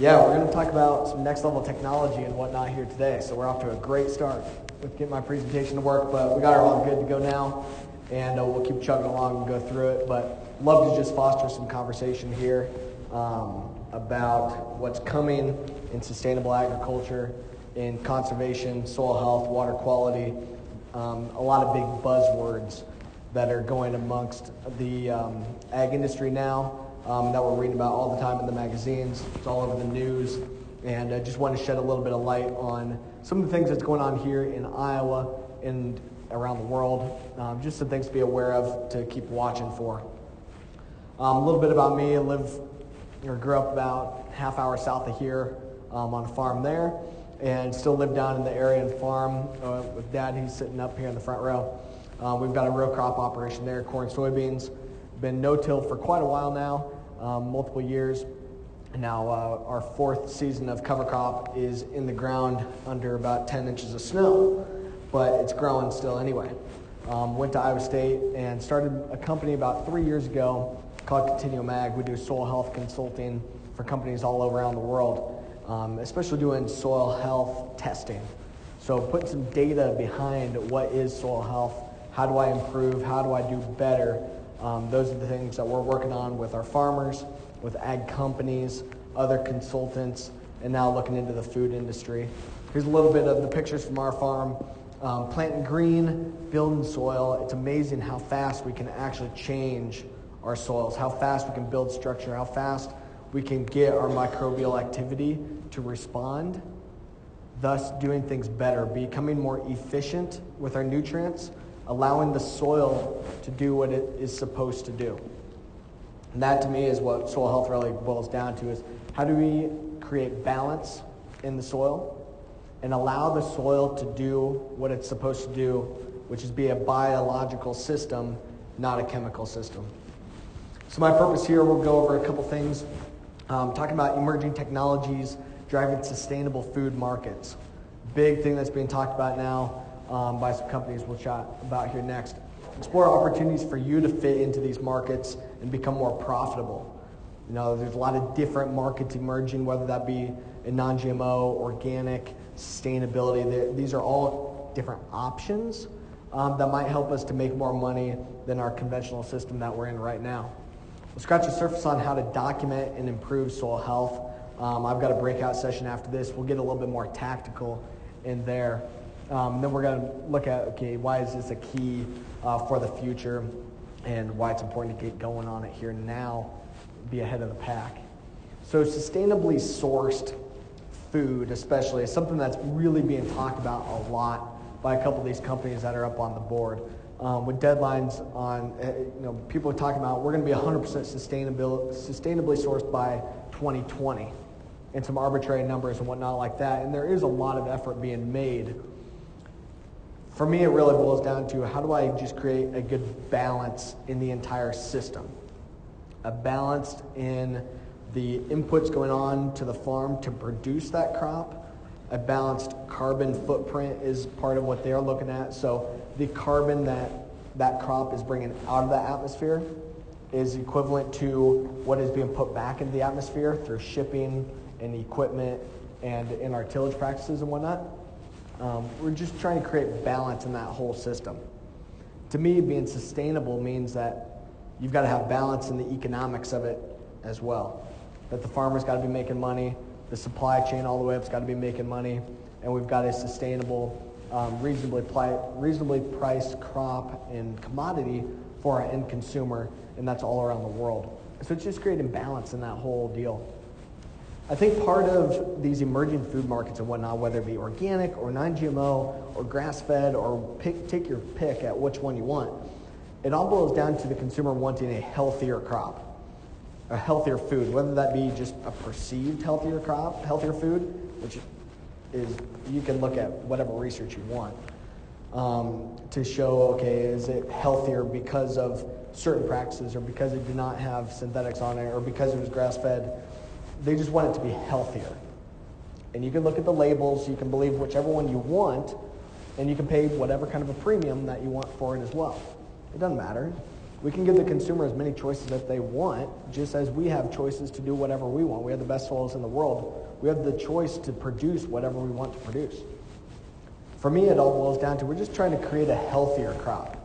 Yeah, we're going to talk about some next level technology and whatnot here today. So we're off to a great start with getting my presentation to work, but we got it all good to go now, and we'll keep chugging along and go through it. But love to just foster some conversation here about what's coming in sustainable agriculture, in conservation, soil health, water quality, a lot of big buzzwords that are going amongst the ag industry now. That we're reading about all the time in the magazines. It's all over the news, and I just want to shed a little bit of light on some of the things that's going on here in Iowa and around the world. Just some things to be aware of, to keep watching for. A little bit about me. I grew up about half hour south of here on a farm there, and still live down in the area and farm with Dad. He's sitting up here in the front row. We've got a row crop operation there, corn, soybeans. Been no-till for quite a while now, multiple years. Now our fourth season of cover crop is in the ground under about 10 inches of snow, but it's growing still anyway. Went to Iowa State and started a company about 3 years ago called Continuum Ag. We do soil health consulting for companies all around the world, especially doing soil health testing. So putting some data behind what is soil health, how do I improve, how do I do better. Those are the things that we're working on with our farmers, with ag companies, other consultants, and now looking into the food industry. Here's a little bit of the pictures from our farm. Planting green, building soil. It's amazing how fast we can actually change our soils, how fast we can build structure, how fast we can get our microbial activity to respond, thus doing things better, becoming more efficient with our nutrients, allowing the soil to do what it is supposed to do. And that, to me, is what soil health really boils down to, is how do we create balance in the soil and allow the soil to do what it's supposed to do, which is be a biological system, not a chemical system. So my purpose here, we'll go over a couple things, talking about emerging technologies driving sustainable food markets. Big thing that's being talked about now by some companies we'll chat about here next. Explore opportunities for you to fit into these markets and become more profitable. You know, there's a lot of different markets emerging, whether that be in non-GMO, organic, sustainability. These are all different options that might help us to make more money than our conventional system that we're in right now. We'll scratch the surface on how to document and improve soil health. I've got a breakout session after this. We'll get a little bit more tactical in there. Then we're going to look at, okay, why is this a key for the future and why it's important to get going on it here now, be ahead of the pack. So sustainably sourced food, especially, is something that's really being talked about a lot by a couple of these companies that are up on the board. With deadlines on, people are talking about we're going to be 100% sustainably sourced by 2020, and some arbitrary numbers and whatnot like that. And there is a lot of effort being made. For me, it really boils down to, how do I just create a good balance in the entire system? A balance in the inputs going on to the farm to produce that crop. A balanced carbon footprint is part of what they're looking at. So the carbon that crop is bringing out of the atmosphere is equivalent to what is being put back into the atmosphere through shipping and equipment and in our tillage practices and whatnot. We're just trying to create balance in that whole system. To me, being sustainable means that you've got to have balance in the economics of it as well. That the farmer's got to be making money, the supply chain all the way up's got to be making money, and we've got a sustainable, reasonably priced crop and commodity for our end consumer, and that's all around the world. So it's just creating balance in that whole deal. I think part of these emerging food markets and whatnot, whether it be organic or non-GMO or grass-fed or take your pick at which one you want, it all boils down to the consumer wanting a healthier crop, a healthier food, whether that be just a perceived healthier crop, healthier food, which is, you can look at whatever research you want to show, okay, is it healthier because of certain practices or because it did not have synthetics on it or because it was grass-fed. They just want it to be healthier. And you can look at the labels, you can believe whichever one you want, and you can pay whatever kind of a premium that you want for it as well. It doesn't matter. We can give the consumer as many choices that they want, just as we have choices to do whatever we want. We have the best soils in the world. We have the choice to produce whatever we want to produce. For me, it all boils down to we're just trying to create a healthier crop,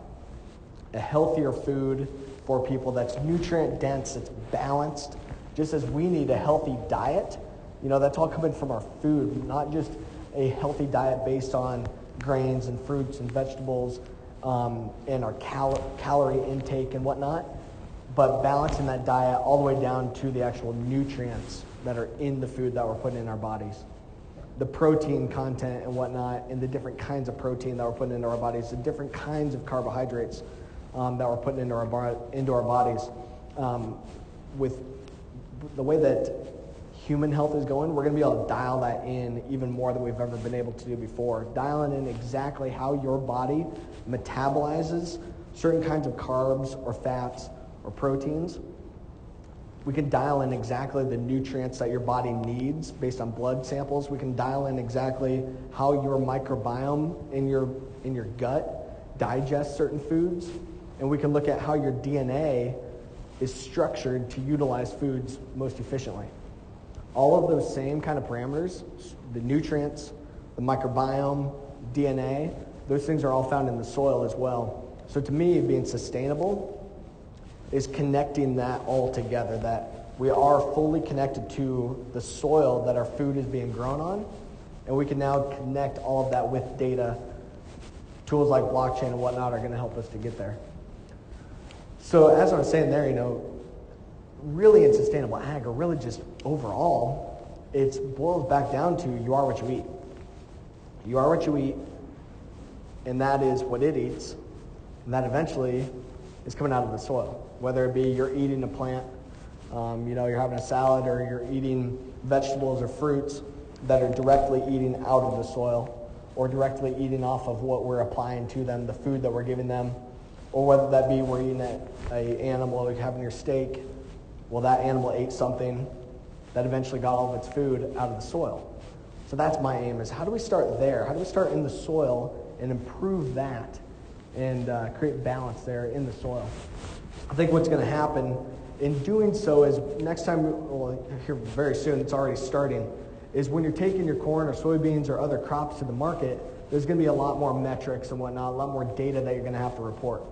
a healthier food for people that's nutrient dense, that's balanced, just as we need a healthy diet. That's all coming from our food, not just a healthy diet based on grains and fruits and vegetables and our calorie intake and whatnot, but balancing that diet all the way down to the actual nutrients that are in the food that we're putting in our bodies. The protein content and whatnot, and the different kinds of protein that we're putting into our bodies, the different kinds of carbohydrates that we're putting into our bodies. With the way that human health is going, we're going to be able to dial that in even more than we've ever been able to do before. Dialing in exactly how your body metabolizes certain kinds of carbs or fats or proteins. We can dial in exactly the nutrients that your body needs based on blood samples. We can dial in exactly how your microbiome in your gut digests certain foods. And we can look at how your DNA is structured to utilize foods most efficiently. All of those same kind of parameters, the nutrients, the microbiome, DNA, those things are all found in the soil as well. So to me, being sustainable is connecting that all together, that we are fully connected to the soil that our food is being grown on, and we can now connect all of that with data. Tools like blockchain and whatnot are going to help us to get there. So as I was saying there, really in sustainable ag, or really just overall, it boils back down to you are what you eat. You are what you eat, and that is what it eats, and that eventually is coming out of the soil. Whether it be you're eating a plant, you're having a salad, or you're eating vegetables or fruits that are directly eating out of the soil, or directly eating off of what we're applying to them, the food that we're giving them, or whether that be we're eating an animal, like having your steak. Well, that animal ate something that eventually got all of its food out of the soil. So that's my aim, is how do we start there? How do we start in the soil and improve that and create balance there in the soil? I think what's going to happen in doing so is next time, well, here very soon, it's already starting, is when you're taking your corn or soybeans or other crops to the market, there's going to be a lot more metrics and whatnot, a lot more data that you're going to have to report.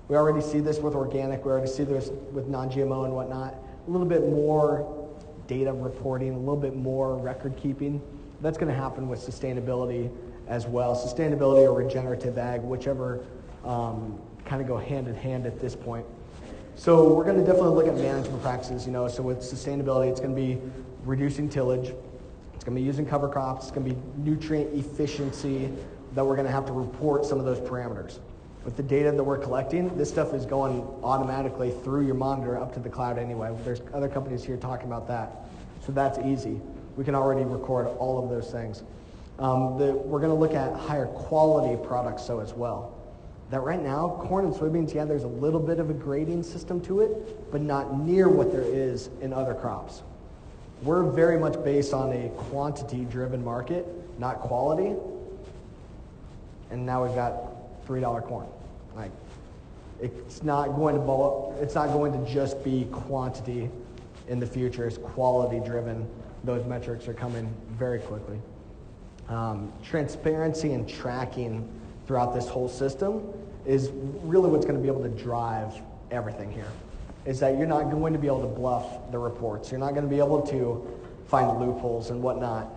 We already see this with organic, we already see this with non-GMO and whatnot. A little bit more data reporting, a little bit more record keeping. That's going to happen with sustainability as well. Sustainability or regenerative ag, whichever kind of go hand in hand at this point. So we're going to definitely look at management practices, so with sustainability, it's going to be reducing tillage, it's going to be using cover crops, it's going to be nutrient efficiency, that we're going to have to report some of those parameters. With the data that we're collecting, this stuff is going automatically through your monitor up to the cloud anyway. There's other companies here talking about that. So that's easy. We can already record all of those things. We're going to look at higher quality products as well. That right now, corn and soybeans, yeah, there's a little bit of a grading system to it, but not near what there is in other crops. We're very much based on a quantity-driven market, not quality. And now we've got $3 corn. It's not going to just be quantity in the future. It's quality-driven. Those metrics are coming very quickly. Transparency and tracking throughout this whole system is really what's going to be able to drive everything here. Is that you're not going to be able to bluff the reports. You're not going to be able to find loopholes and whatnot,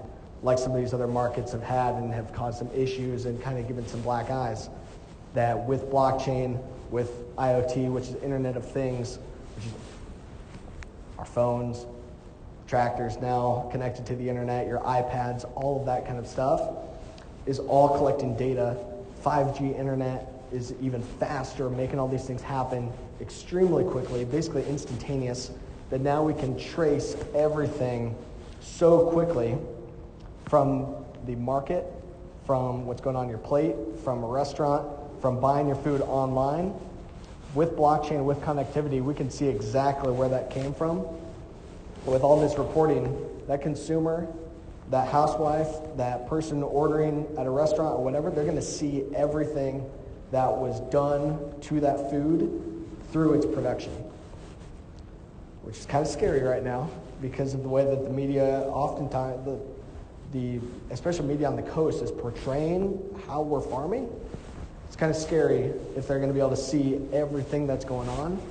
like some of these other markets have had and have caused some issues and kind of given some black eyes. That with blockchain, with IoT, which is Internet of Things, which is our phones, tractors now connected to the internet, your iPads, all of that kind of stuff is all collecting data. 5G internet is even faster, making all these things happen extremely quickly, basically instantaneous, that now we can trace everything so quickly from the market, from what's going on your plate, from a restaurant, from buying your food online. With blockchain, with connectivity, we can see exactly where that came from. With all this reporting, that consumer, that housewife, that person ordering at a restaurant or whatever, they're going to see everything that was done to that food through its production, which is kind of scary right now because of the way that the media oftentimes, the especially media on the coast, is portraying how we're farming. It's kind of scary if they're going to be able to see everything that's going on.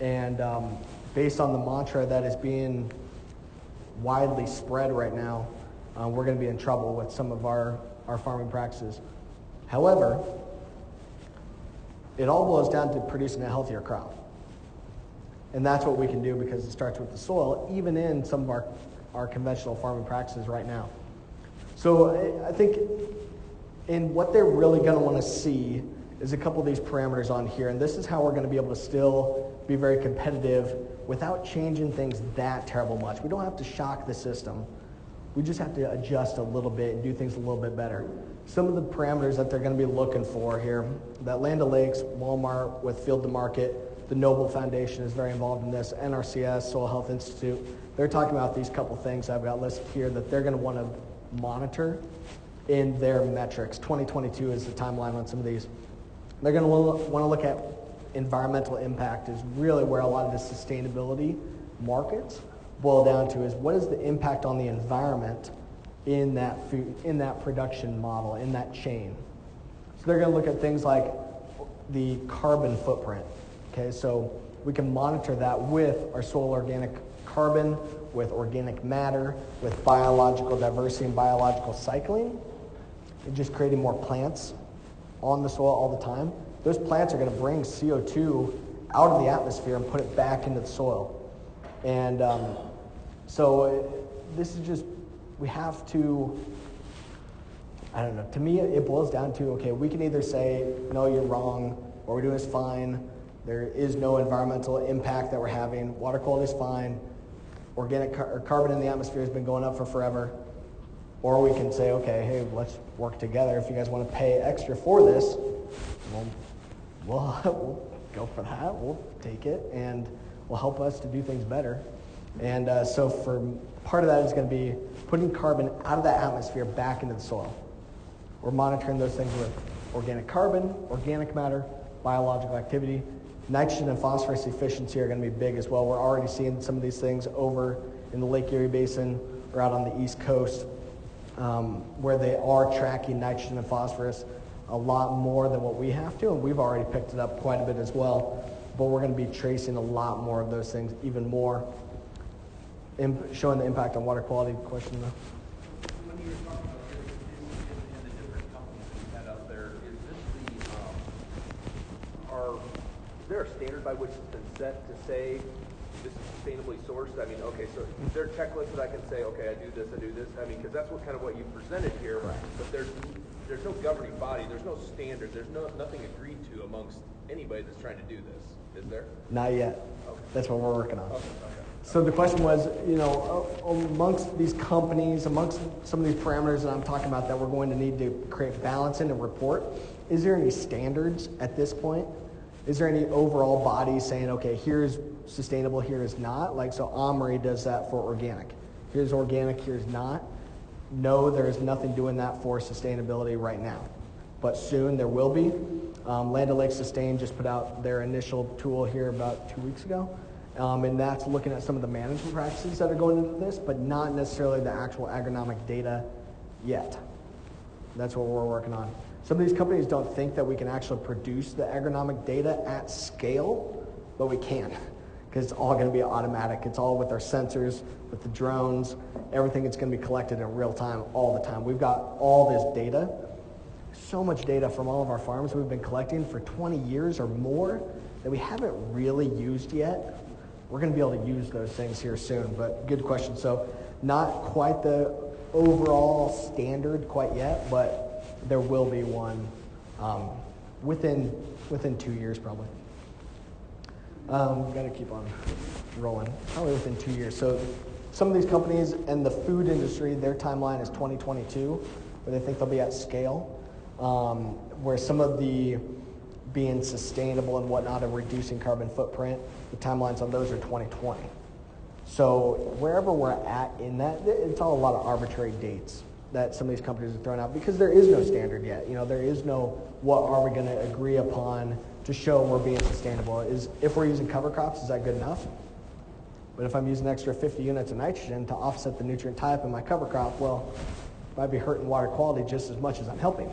And based on the mantra that is being widely spread right now, we're going to be in trouble with some of our farming practices. However, it all boils down to producing a healthier crop. And that's what we can do because it starts with the soil, even in some of our conventional farming practices right now. So I think in what they're really going to want to see is a couple of these parameters on here. And this is how we're going to be able to still be very competitive without changing things that terrible much. We don't have to shock the system. We just have to adjust a little bit and do things a little bit better. Some of the parameters that they're going to be looking for here, that Land O'Lakes, Walmart with Field to Market, the Noble Foundation is very involved in this, NRCS, Soil Health Institute. They're talking about these couple things I've got listed here that they're going to want to monitor in their metrics. 2022 is the timeline on some of these. They're going to want to look at environmental impact is really where a lot of the sustainability markets boil down to, is what is the impact on the environment in that food, in that production model, in that chain. So they're going to look at things like the carbon footprint. Okay, so we can monitor that with our soil organic carbon, with organic matter, with biological diversity and biological cycling, and just creating more plants on the soil all the time. Those plants are going to bring CO2 out of the atmosphere and put it back into the soil. And so this is just, we have to, I don't know, to me it boils down to, okay, we can either say, no, you're wrong, what we're doing is fine, there is no environmental impact that we're having, water quality is fine, organic carbon in the atmosphere has been going up for forever. Or we can say, okay, hey, let's work together. If you guys want to pay extra for this, we'll go for that. We'll take it, and will help us to do things better. And so for part of that is going to be putting carbon out of the atmosphere back into the soil. We're monitoring those things with organic carbon, organic matter, biological activity. Nitrogen and phosphorus efficiency are going to be big as well. We're already seeing some of these things over in the Lake Erie Basin or out on the East Coast, where they are tracking nitrogen and phosphorus a lot more than what we have to, and we've already picked it up quite a bit as well. But we're going to be tracing a lot more of those things, even more, showing the impact on water quality. Question though. When you were talking about this and the different companies that you had out there, is there a standard by which it's been set to say this is sustainably sourced? I mean, okay, so is there a checklist that I can say, okay, I do this? I mean, because that's what kind of what you presented here. Right. But there's no governing body, there's no standard, there's nothing agreed to amongst anybody that's trying to do this, is there? Not yet. Okay. That's what we're working on. Okay. So the question was, amongst these companies, amongst some of these parameters that I'm talking about that we're going to need to create balance in and report, is there any standards at this point? Is there any overall body saying, okay, here's sustainable, here is not? Like, so Omri does that for organic. Here's organic, here's not. No, there is nothing doing that for sustainability right now. But soon there will be. Land O'Lakes Sustain just put out their initial tool here about 2 weeks ago. And that's looking at some of the management practices that are going into this, but not necessarily the actual agronomic data yet. That's what we're working on. Some of these companies don't think that we can actually produce the agronomic data at scale, but we can, because it's all going to be automatic. It's all with our sensors, with the drones, everything is going to be collected in real time all the time. We've got all this data, so much data from all of our farms we've been collecting for 20 years or more that we haven't really used yet. We're going to be able to use those things here soon, but good question. So not quite the overall standard quite yet, but there will be one within 2 years probably. Got to keep on rolling. Probably within 2 years. So some of these companies and the food industry, their timeline is 2022, where they think they'll be at scale. Where some of the being sustainable and whatnot and reducing carbon footprint, the timelines on those are 2020. So wherever we're at in that, it's all a lot of arbitrary dates that some of these companies are throwing out because there is no standard yet. There is no what are we going to agree upon to show we're being sustainable. Is if we're using cover crops, is that good enough? But if I'm using an extra 50 units of nitrogen to offset the nutrient tie-up in my cover crop, well, I might be hurting water quality just as much as I'm helping.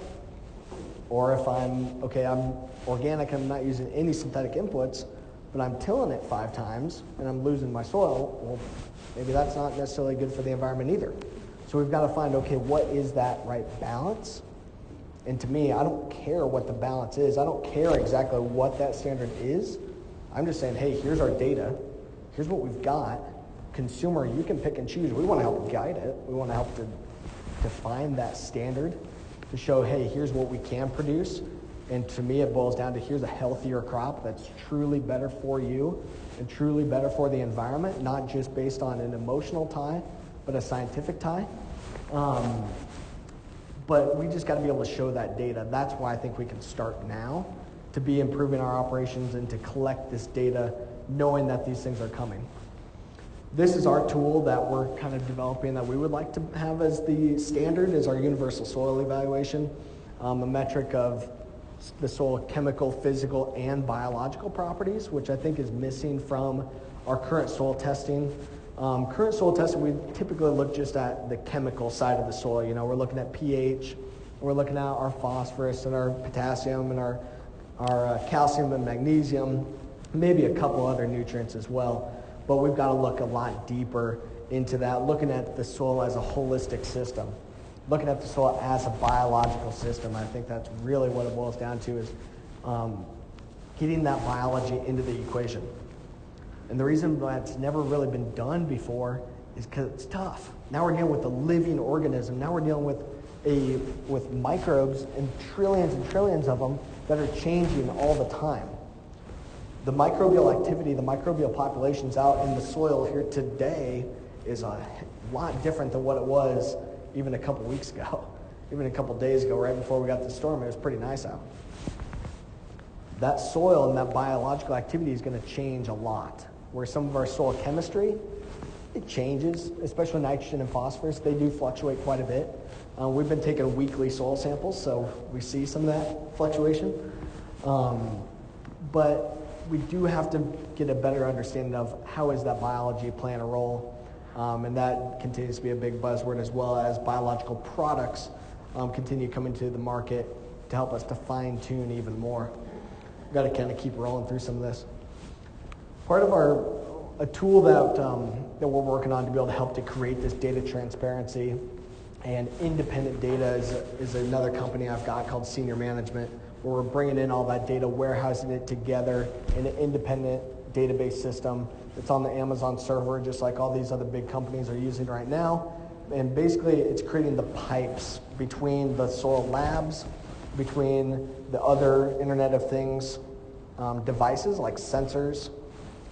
Or if I'm organic, I'm not using any synthetic inputs, but I'm tilling it 5 times and I'm losing my soil, well, maybe that's not necessarily good for the environment either. So we've got to find, okay, what is that right balance? And to me, I don't care what the balance is. I don't care exactly what that standard is. I'm just saying, hey, here's our data. Here's what we've got. Consumer, you can pick and choose. We want to help guide it. We want to help to define that standard to show, hey, here's what we can produce. And to me, it boils down to here's a healthier crop that's truly better for you and truly better for the environment, not just based on an emotional tie, but a scientific tie. But we just got to be able to show that data. That's why I think we can start now to be improving our operations and to collect this data knowing that these things are coming. This is our tool that we're kind of developing that we would like to have as the standard is our universal soil evaluation, a metric of the soil chemical, physical, and biological properties, which I think is missing from our current soil testing. Current soil testing, we typically look just at the chemical side of the soil. You know, we're looking at pH, we're looking at our phosphorus and our potassium and our calcium and magnesium, maybe a couple other nutrients as well. But we've got to look a lot deeper into that, looking at the soil as a holistic system, looking at the soil as a biological system. I think that's really what it boils down to is getting that biology into the equation. And the reason that's never really been done before is because it's tough. Now we're dealing with a living organism. Now we're dealing with microbes and trillions of them that are changing all the time. The microbial activity, the microbial populations out in the soil here today is a lot different than what it was even a couple weeks ago, even a couple days ago, right before we got the storm. It was pretty nice out. That soil and that biological activity is going to change a lot. Where some of our soil chemistry, it changes, especially nitrogen and phosphorus. They do fluctuate quite a bit. We've been taking weekly soil samples, so we see some of that fluctuation. But we do have to get a better understanding of how is that biology playing a role. And that continues to be a big buzzword, as well as biological products continue coming to the market to help us to fine-tune even more. We've got to kind of keep rolling through some of this. Part of a tool that we're working on to be able to help to create this data transparency and independent data is another company I've got called Senior Management, where we're bringing in all that data, warehousing it together in an independent database system. It's on the Amazon server, just like all these other big companies are using right now. And basically, it's creating the pipes between the soil labs, between the other Internet of Things devices like sensors,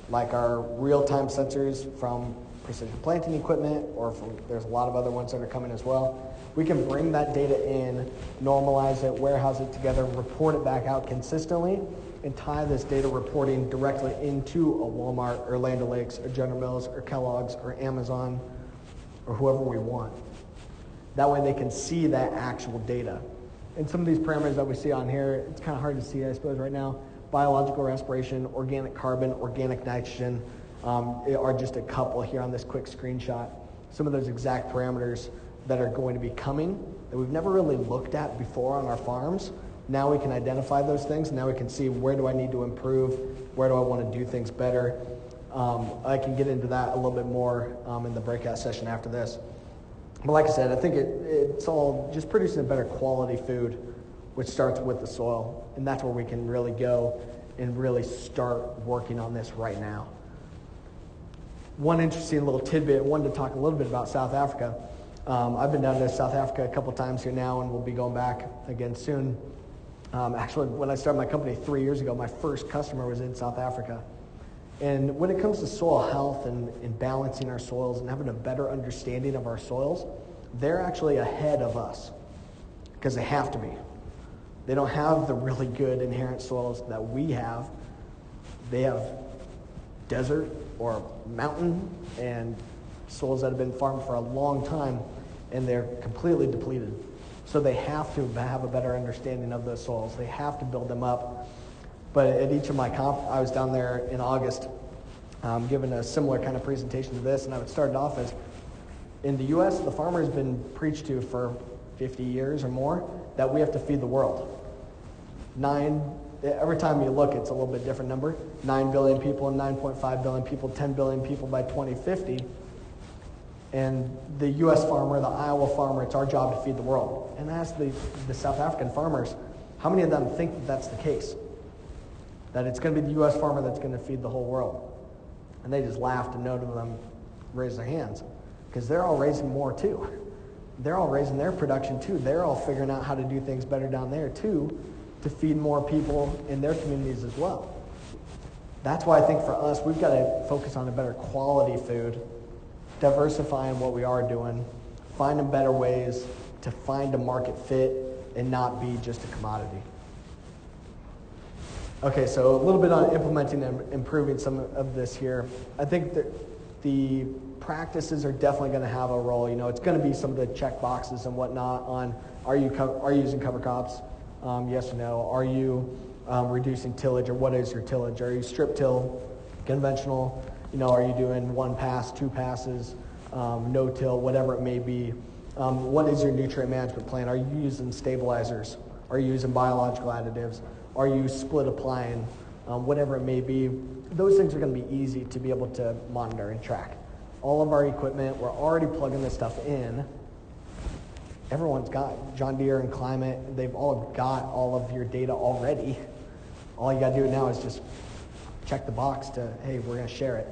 like our real-time sensors from precision planting equipment, or there's a lot of other ones that are coming as well. We can bring that data in, normalize it, warehouse it together, report it back out consistently, and tie this data reporting directly into a Walmart or Land O'Lakes or General Mills or Kellogg's or Amazon or whoever we want. That way they can see that actual data. And some of these parameters that we see on here, it's kind of hard to see, I suppose, right now. Biological respiration, organic carbon, organic nitrogen are just a couple here on this quick screenshot. Some of those exact parameters that are going to be coming that we've never really looked at before on our farms. Now we can identify those things, and now we can see where do I need to improve, where do I want to do things better. I can get into that a little bit more in the breakout session after this. But like I said, I think it's all just producing a better quality food, which starts with the soil, and that's where we can really go and really start working on this right now. One interesting little tidbit, I wanted to talk a little bit about South Africa. I've been down to South Africa a couple times here now, and we'll be going back again soon. Actually, when I started my company 3 years ago, my first customer was in South Africa. And when it comes to soil health and balancing our soils and having a better understanding of our soils, they're actually ahead of us because they have to be. They don't have the really good inherent soils that we have. They have desert or mountain and soils that have been farmed for a long time, and they're completely depleted. So they have to have a better understanding of those soils. They have to build them up But at each of my I was down there in August, giving a similar kind of presentation to this, and I would start it off as, in the U.S., the farmer has been preached to for 50 years or more that we have to feed the world. Every time you look, it's a little bit different number. 9 billion people and 9.5 billion people, 10 billion people by 2050. And the U.S. farmer, the Iowa farmer, it's our job to feed the world. And ask the South African farmers, how many of them think that that's the case? That it's going to be the U.S. farmer that's going to feed the whole world? And they just laughed, and none of them raised their hands, because they're all raising more too. They're all raising their production too. They're all figuring out how to do things better down there too, to feed more people in their communities as well. That's why I think for us, we've got to focus on a better quality food, diversifying what we are doing, finding better ways to find a market fit and not be just a commodity. Okay, so a little bit on implementing and improving some of this here. I think that the practices are definitely going to have a role. It's going to be some of the check boxes and whatnot on, are you using cover crops? Yes or no? Are you reducing tillage, or what is your tillage? Are you strip till, conventional? Are you doing 1 pass, 2 passes, no till, whatever it may be? What is your nutrient management plan? Are you using stabilizers? Are you using biological additives? Are you split applying? Whatever it may be, those things are going to be easy to be able to monitor and track. All of our equipment, we're already plugging this stuff in. Everyone's got John Deere and Climate. They've all got all of your data already. All you got to do now is just check the box to, hey, we're going to share it.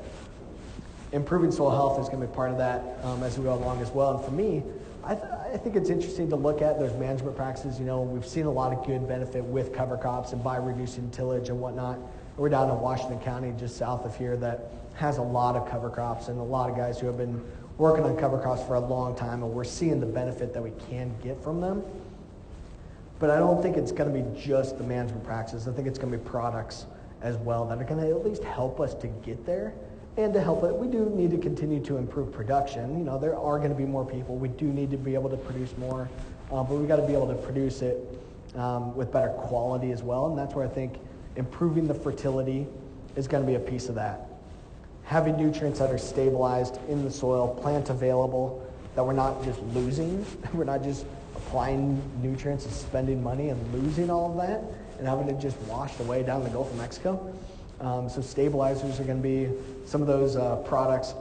Improving soil health is going to be part of that as we go along as well. And for me, I think it's interesting to look at those management practices. We've seen a lot of good benefit with cover crops and by reducing tillage and whatnot. We're down in Washington County, just south of here, that has a lot of cover crops and a lot of guys who have been working on cover crops for a long time, and we're seeing the benefit that we can get from them. But I don't think it's going to be just the management practices. I think it's going to be products as well that are going to at least help us to get there. And to help it, we do need to continue to improve production. There are going to be more people. We do need to be able to produce more, but we've got to be able to produce it with better quality as well. And that's where I think improving the fertility is going to be a piece of that. Having nutrients that are stabilized in the soil, plant available, that we're not just losing. We're not just applying nutrients and spending money and losing all of that and having it just washed away down the Gulf of Mexico. So stabilizers are going to be some of those products,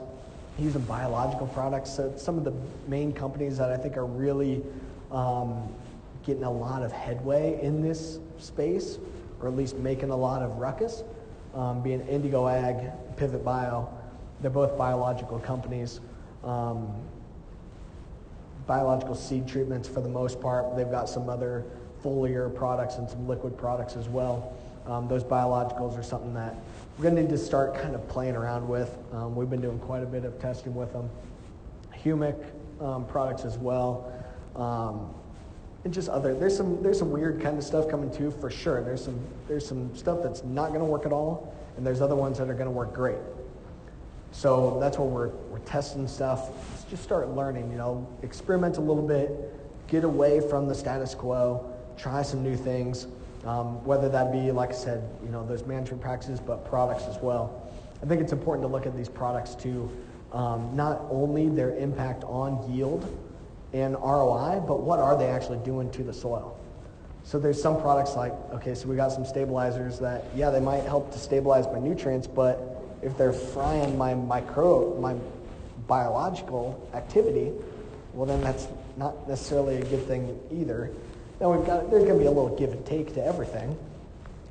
using biological products. So some of the main companies that I think are really getting a lot of headway in this space, or at least making a lot of ruckus, being Indigo Ag, Pivot Bio. They're both biological companies. Biological seed treatments for the most part. They've got some other foliar products and some liquid products as well. Those biologicals are something that we're going to need to start kind of playing around with. We've been doing quite a bit of testing with them. Humic products as well. And just there's some weird kind of stuff coming too, for sure. There's some stuff that's not going to work at all, and there's other ones that are going to work great. So that's where we're testing stuff. Let's just start learning, experiment a little bit, get away from the status quo, try some new things, whether that be, like I said, those management practices, but products as well. I think it's important to look at these products too, not only their impact on yield and ROI, but what are they actually doing to the soil? So there's some products like, okay, so we got some stabilizers that, yeah, they might help to stabilize my nutrients, but if they're frying my biological activity, well, then that's not necessarily a good thing either. Now there's going to be a little give and take to everything.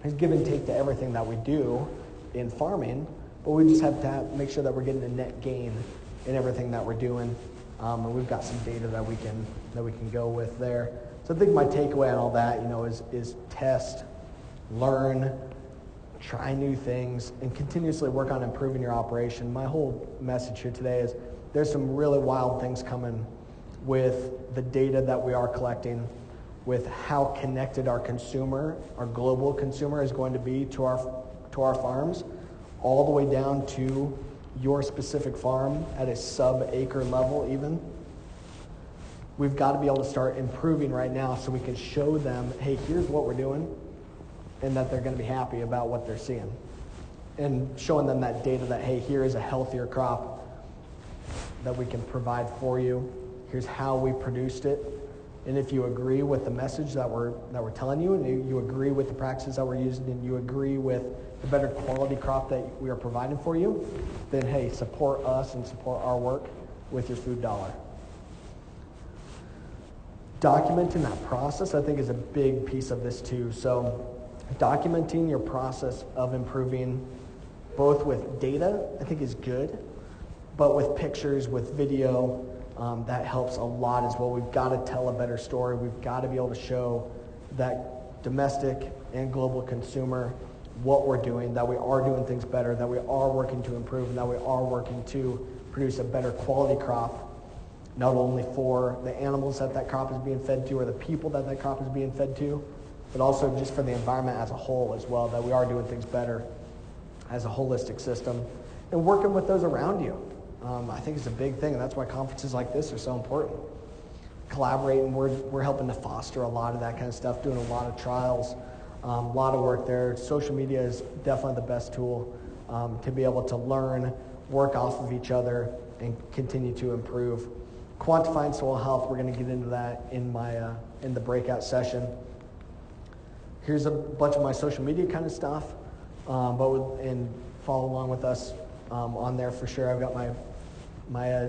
There's give and take to everything that we do in farming, but we just have to make sure that we're getting a net gain in everything that we're doing. And we've got some data that we can go with there. So I think my takeaway on all that, is test, learn, try new things, and continuously work on improving your operation. My whole message here today is there's some really wild things coming with the data that we are collecting, with how connected our consumer, our global consumer, is going to be to our farms, all the way down to your specific farm at a sub-acre level even. We've got to be able to start improving right now so we can show them, hey, here's what we're doing. and that they're going to be happy about what they're seeing. And showing them that data that, hey, here is a healthier crop that we can provide for you. Here's how we produced it. And if you agree with the message that we're telling you, and you agree with the practices that we're using, and you agree with the better quality crop that we are providing for you, then hey, support us and support our work with your food dollar. Documenting that process, I think, is a big piece of this too. So documenting your process of improving, both with data, I think is good, but with pictures, with video, that helps a lot as well. We've got to tell a better story. We've got to be able to show that domestic and global consumer what we're doing, that we are doing things better, that we are working to improve, and that we are working to produce a better quality crop, not only for the animals that crop is being fed to or the people that crop is being fed to, but also just for the environment as a whole as well, that we are doing things better as a holistic system and working with those around you. I think it's a big thing, and that's why conferences like this are so important. Collaborating, we're helping to foster a lot of that kind of stuff, doing a lot of trials, a lot of work there. Social media is definitely the best tool to be able to learn, work off of each other, and continue to improve. Quantifying soil health, we're going to get into that in the breakout session. Here's a bunch of my social media kind of stuff, and follow along with us on there for sure. I've got my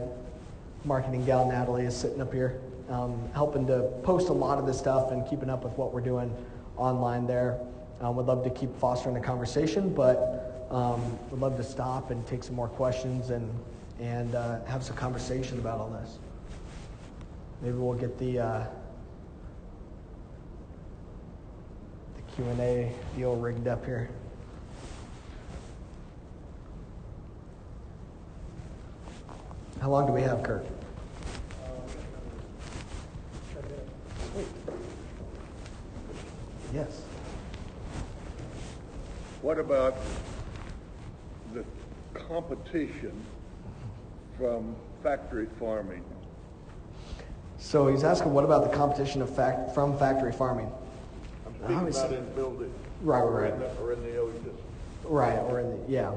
marketing gal Natalie is sitting up here, helping to post a lot of this stuff and keeping up with what we're doing online there. Would love to keep fostering the conversation, but would love to stop and take some more questions and have some conversation about all this. Maybe we'll get the Q&A deal rigged up here. How long do we have, Kurt? Sweet. Yes. What about the competition from factory farming? So he's asking, what about the competition from factory farming? I'm speaking about in building. Right. Or in the ocean. Right, or in the, yeah.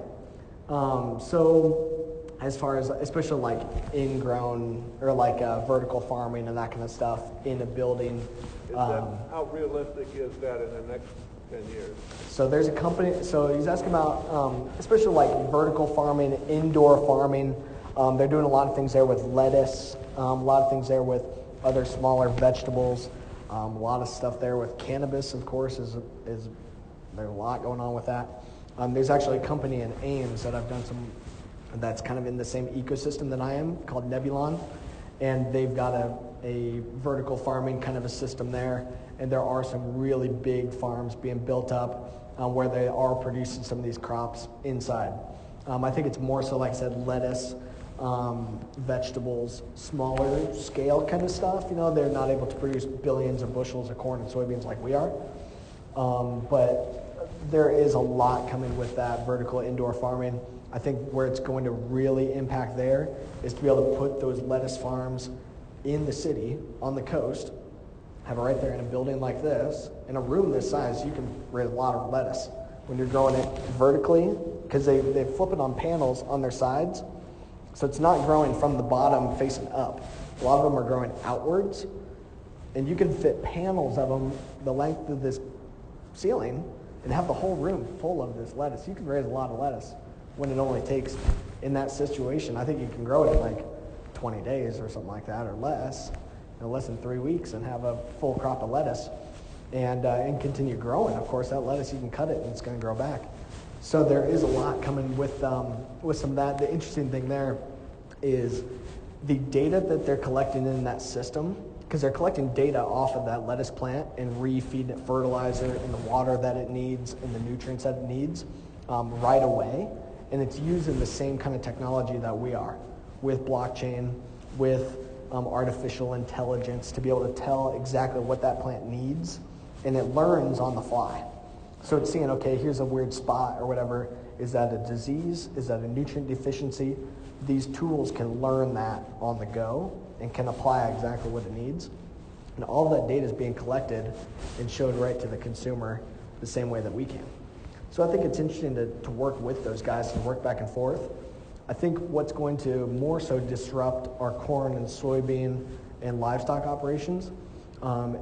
So as far as, especially like ingrown or like vertical farming and that kind of stuff in a building. How realistic is that in the next 10 years? So there's a company, so he's asking about, especially like vertical farming, indoor farming. They're doing a lot of things there with lettuce, a lot of things there with other smaller vegetables, a lot of stuff there with cannabis, of course, is there's a lot going on with that. There's actually a company in Ames that I've done some, that's kind of in the same ecosystem that I am, called Nebulon, and they've got a vertical farming kind of a system there, and there are some really big farms being built up where they are producing some of these crops inside. I think it's more so, like I said, lettuce, vegetables, smaller scale kind of stuff. You know, they're not able to produce billions of bushels of corn and soybeans like we are, but there is a lot coming with that vertical indoor farming. I think where it's going to really impact there is to be able to put those lettuce farms in the city, on the coast, have it right there in a building like this, in a room this size, you can raise a lot of lettuce. When you're growing it vertically, because they flip it on panels on their sides, so it's not growing from the bottom facing up. A lot of them are growing outwards, and you can fit panels of them the length of this ceiling and have the whole room full of this lettuce. You can raise a lot of lettuce when it only takes, in that situation, I think you can grow it in like 20 days or something like that, or less, less than 3 weeks, and have a full crop of lettuce and continue growing. Of course, that lettuce, you can cut it and it's going to grow back. So there is a lot coming with some of that. The interesting thing there is the data that they're collecting in that system, because they're collecting data off of that lettuce plant and re-feeding it fertilizer and the water that it needs and the nutrients that it needs right away. And it's using the same kind of technology that we are, with blockchain, with artificial intelligence, to be able to tell exactly what that plant needs, and it learns on the fly. So it's seeing, okay, here's a weird spot or whatever. Is that a disease? Is that a nutrient deficiency? These tools can learn that on the go and can apply exactly what it needs. And all that data is being collected and showed right to the consumer the same way that we can. So I think it's interesting to work with those guys and work back and forth. I think what's going to more so disrupt our corn and soybean and livestock operations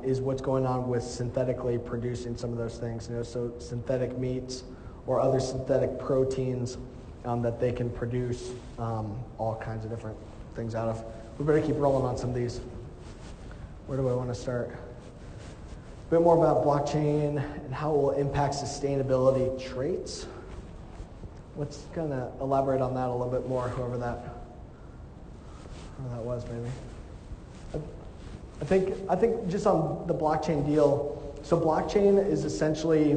is what's going on with synthetically producing some of those things. So synthetic meats or other synthetic proteins that they can produce all kinds of different things out of. We better keep rolling on some of these. Where do I want to start? A bit more about blockchain and how it will impact sustainability traits. Let's kind of elaborate on that a little bit more, whoever that was, maybe. I think just on the blockchain deal, so blockchain is essentially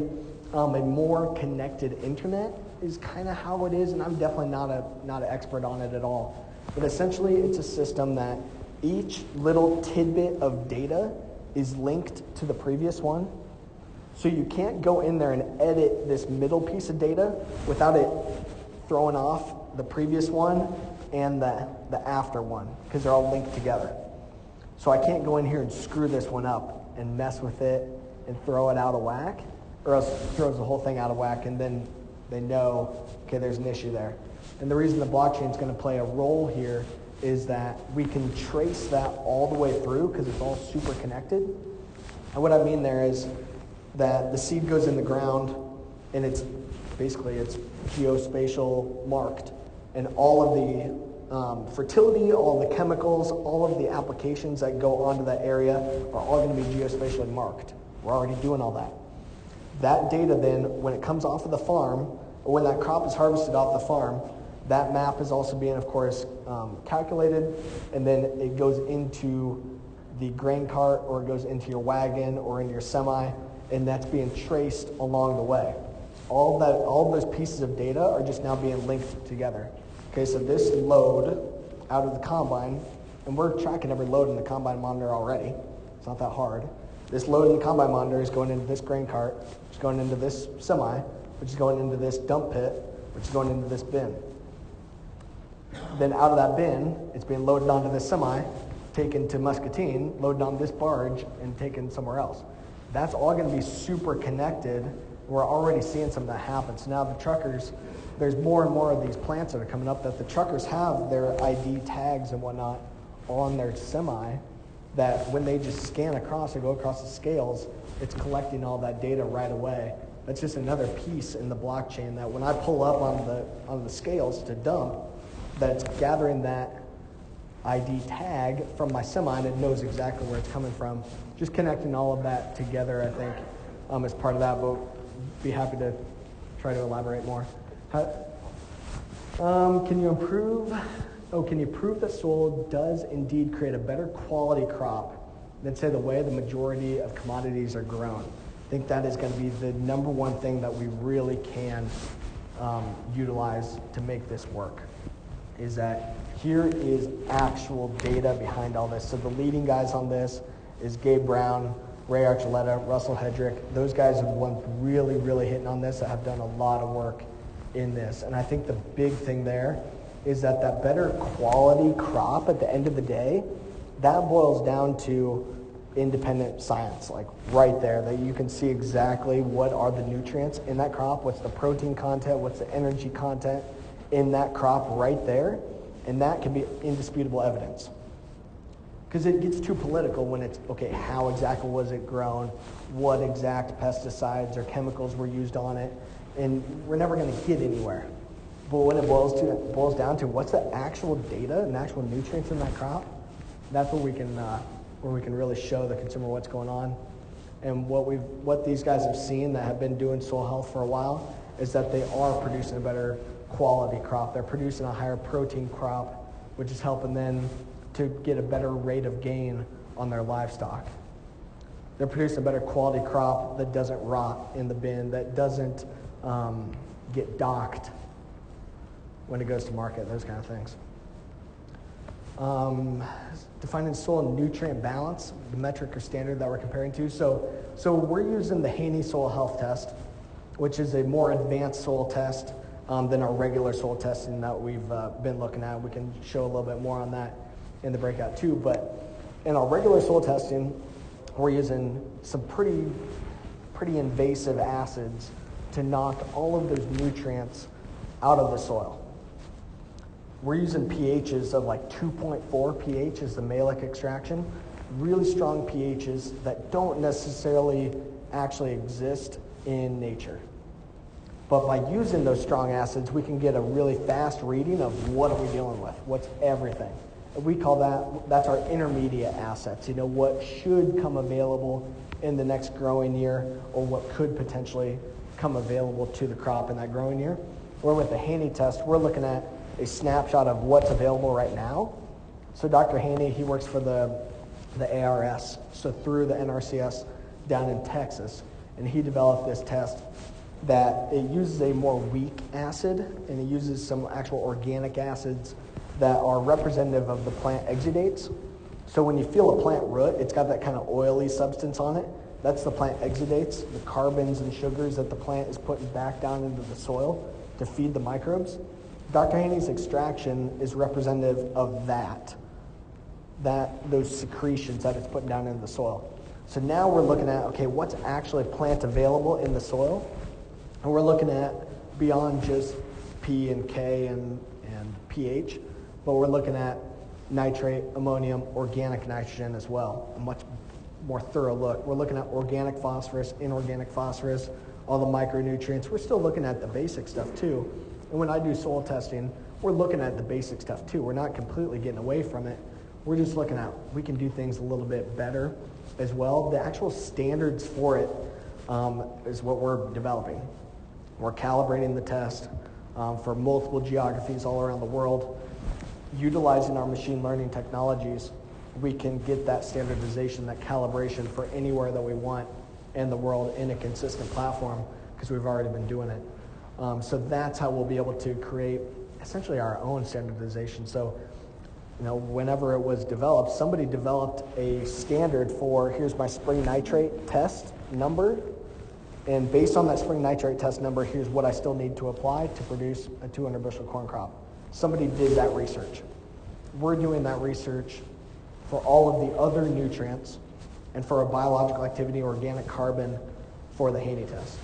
a more connected internet is kind of how it is, and I'm definitely not an expert on it at all. But essentially, it's a system that each little tidbit of data is linked to the previous one. So you can't go in there and edit this middle piece of data without it throwing off the previous one and the after one, because they're all linked together. So I can't go in here and screw this one up and mess with it and throw it out of whack, or else it throws the whole thing out of whack, and then they know, okay, there's an issue there. And the reason the blockchain is going to play a role here is that we can trace that all the way through because it's all super connected. And what I mean there is that the seed goes in the ground and it's geospatial marked, and all of the fertility, all the chemicals, all of the applications that go onto that area are all going to be geospatially marked. We're already doing all that. That data then, when it comes off of the farm, or when that crop is harvested off the farm, that map is also being, of course, calculated, and then it goes into the grain cart, or it goes into your wagon, or into your semi, and that's being traced along the way. All those pieces of data are just now being linked together. Okay, so this load out of the combine, and we're tracking every load in the combine monitor already. It's not that hard. This load in the combine monitor is going into this grain cart, which is going into this semi, which is going into this dump pit, which is going into this bin. Then out of that bin, it's being loaded onto this semi, taken to Muscatine, loaded on this barge, and taken somewhere else. That's all going to be super connected. We're already seeing some of that happen. So now the truckers, there's more and more of these plants that are coming up that the truckers have their ID tags and whatnot on their semi, that when they just scan across or go across the scales, it's collecting all that data right away. That's just another piece in the blockchain that when I pull up on the scales to dump, that's gathering that ID tag from my semi, and it knows exactly where it's coming from. Just connecting all of that together, I think, is part of that, but be happy to try to elaborate more. Can you prove that soil does indeed create a better quality crop than, say, the way the majority of commodities are grown? I think that is going to be the number one thing that we really can utilize to make this work, is that here is actual data behind all this. So the leading guys on this is Gabe Brown, Ray Archuleta, Russell Hedrick. Those guys are the ones really, really hitting on this that have done a lot of work in this. And I think the big thing there is that better quality crop at the end of the day, that boils down to independent science, like right there, that you can see exactly what are the nutrients in that crop, what's the protein content, what's the energy content in that crop right there, and that can be indisputable evidence. Because it gets too political when it's, okay, how exactly was it grown, what exact pesticides or chemicals were used on it, and we're never going to get anywhere. But when it boils down to what's the actual data and actual nutrients in that crop, that's where we can really show the consumer what's going on. And what these guys have seen that have been doing soil health for a while is that they are producing a better quality crop. They're producing a higher protein crop, which is helping them to get a better rate of gain on their livestock. They're producing a better quality crop that doesn't rot in the bin, that doesn't get docked when it goes to market, those kind of things. Defining soil nutrient balance, the metric or standard that we're comparing to. So we're using the Haney soil health test, which is a more advanced soil test than our regular soil testing that we've been looking at. We can show a little bit more on that in the breakout too. But in our regular soil testing, we're using some pretty pretty invasive acids to knock all of those nutrients out of the soil. We're using pHs of like 2.4 pH is the malic extraction, really strong pHs that don't necessarily actually exist in nature. But by using those strong acids, we can get a really fast reading of what are we dealing with, what's everything. We call that's our intermediate assets, what should come available in the next growing year or what could potentially come available to the crop in that growing year. Or with the Haney test, we're looking at a snapshot of what's available right now. So Dr. Haney, he works for the ARS, so through the NRCS down in Texas, and he developed this test that it uses a more weak acid, and it uses some actual organic acids that are representative of the plant exudates. So when you feel a plant root, it's got that kind of oily substance on it. That's the plant exudates, the carbons and sugars that the plant is putting back down into the soil to feed the microbes. Dr. Haney's extraction is representative of those secretions that it's putting down into the soil. So now we're looking at, okay, what's actually plant available in the soil? And we're looking at beyond just P and K and pH, but we're looking at nitrate, ammonium, organic nitrogen as well, a much more thorough look. We're looking at organic phosphorus, inorganic phosphorus, all the micronutrients. We're still looking at the basic stuff too. And when I do soil testing, we're looking at the basic stuff too. We're not completely getting away from it. We're just looking at, we can do things a little bit better as well. The actual standards for it is what we're developing. We're calibrating the test for multiple geographies all around the world. Utilizing our machine learning technologies, we can get that standardization, that calibration for anywhere that we want in the world in a consistent platform because we've already been doing it. So that's how we'll be able to create essentially our own standardization. So, whenever it was developed, somebody developed a standard for, here's my spring nitrate test number, and based on that spring nitrate test number, here's what I still need to apply to produce a 200 bushel corn crop. Somebody did that research. We're doing that research for all of the other nutrients and for a biological activity, organic carbon for the Haney test.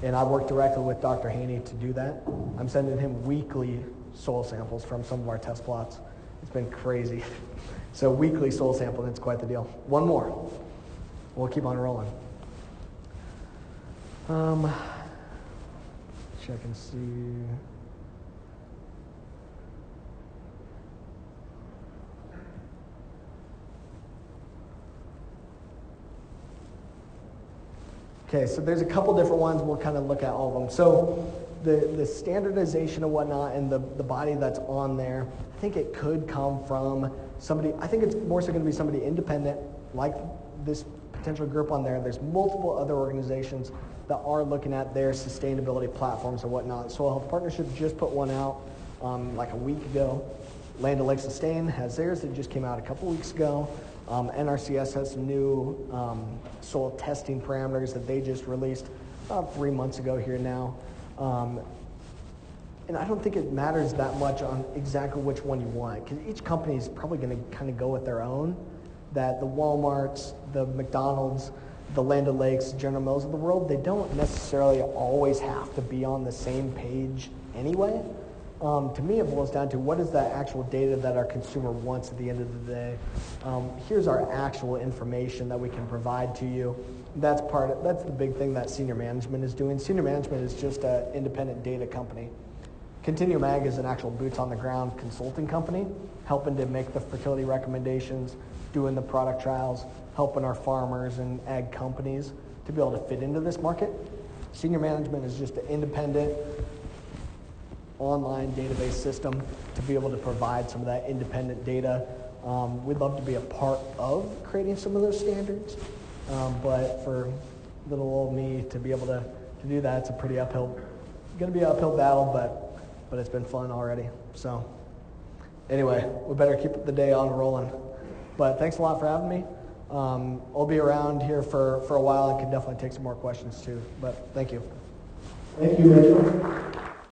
And I work directly with Dr. Haney to do that. I'm sending him weekly soil samples from some of our test plots. It's been crazy. So weekly soil sampling, it's quite the deal. One more. We'll keep on rolling. Check and see. Okay, so there's a couple different ones. We'll kind of look at all of them. So the standardization and whatnot and the body that's on there, I think it could come from somebody, I think it's more so going to be somebody independent like this potential group on there. There's multiple other organizations that are looking at their sustainability platforms and whatnot. Soil Health Partnership just put one out like a week ago. Land O'Lakes Sustain has theirs that just came out a couple weeks ago. NRCS has some new soil testing parameters that they just released about 3 months ago here now. And I don't think it matters that much on exactly which one you want, because each company is probably going to kind of go with their own. That the Walmarts, the McDonald's, the Land O'Lakes, General Mills of the world, they don't necessarily always have to be on the same page anyway. To me, it boils down to what is that actual data that our consumer wants at the end of the day. Here's our actual information that we can provide to you. That's the big thing that senior management is doing. Senior management is just an independent data company. Continuum Ag is an actual boots on the ground consulting company, helping to make the fertility recommendations, doing the product trials, helping our farmers and ag companies to be able to fit into this market. Senior management is just an independent online database system to be able to provide some of that independent data. We'd love to be a part of creating some of those standards, but for little old me to be able to do that, it's a pretty going to be an uphill battle, but it's been fun already. So anyway, we better keep the day on rolling. But thanks a lot for having me. I'll be around here for a while and can definitely take some more questions too. But thank you. Thank you, Rachel.